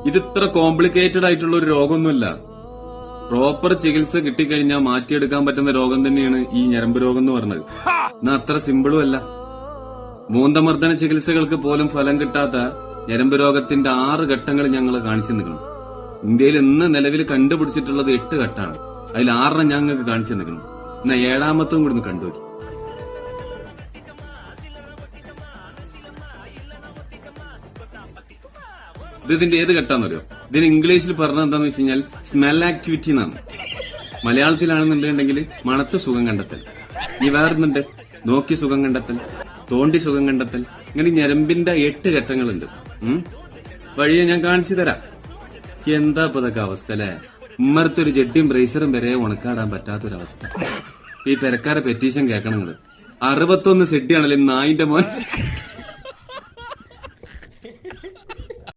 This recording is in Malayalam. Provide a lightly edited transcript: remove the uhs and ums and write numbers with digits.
ഇത് ഇത്ര കോംപ്ലിക്കേറ്റഡ് ആയിട്ടുള്ള ഒരു രോഗമൊന്നുമല്ല. പ്രോപ്പർ ചികിത്സ കിട്ടിക്കഴിഞ്ഞാൽ മാറ്റിയെടുക്കാൻ പറ്റുന്ന രോഗം തന്നെയാണ് ഈ ഞരമ്പ് രോഗം എന്ന് പറഞ്ഞത്. എന്നാ അത്ര സിമ്പിളും അല്ല. മൂന്തമർദ്ദന ചികിത്സകൾക്ക് പോലും ഫലം കിട്ടാത്ത ഞരമ്പ് രോഗത്തിന്റെ 6 ഘട്ടങ്ങൾ ഞങ്ങൾ കാണിച്ചു നിൽക്കണം. ഇന്ത്യയിൽ ഇന്ന് നിലവിൽ കണ്ടുപിടിച്ചിട്ടുള്ളത് 8 ഘട്ടമാണ്. അതിൽ 6 ഞങ്ങൾക്ക് കാണിച്ചു നിൽക്കണം. എന്നാ 7ാമത്തും കൂടി ഒന്ന് കണ്ടുനോക്കി. ഇതിന്റെ ഏത് ഘട്ടാന്നറിയോ? ഇതിന് ഇംഗ്ലീഷിൽ പറഞ്ഞ എന്താന്ന് വെച്ച് കഴിഞ്ഞാൽ സ്മെൽ ആക്ടിവിറ്റി എന്നാണ്. മലയാളത്തിലാണെന്നുണ്ടെങ്കിൽ മണത്ത് സുഖം കണ്ടെത്തൽ. ഈ വേറൊന്നുണ്ട്, നോക്കി സുഖം കണ്ടെത്തൽ, തോണ്ടി സുഖം കണ്ടെത്തൽ. ഇങ്ങനെ ഞരമ്പിന്റെ 8 ഘട്ടങ്ങളുണ്ട്. വഴിയെ ഞാൻ കാണിച്ചു തരാം. എന്താ ഇപ്പൊ ഇതൊക്കെ അവസ്ഥ അല്ലേ? ഉമ്മർത്തൊരു ജഡ്ഡിയും ബ്രേസറും വരെ ഉണക്കാടാൻ പറ്റാത്തൊരവസ്ഥ. ഈ പെരക്കാരെ പെറ്റീഷൻ കേൾക്കണം. 61 സെഡിയാണല്ലേ നായിന്റെ മോൻ.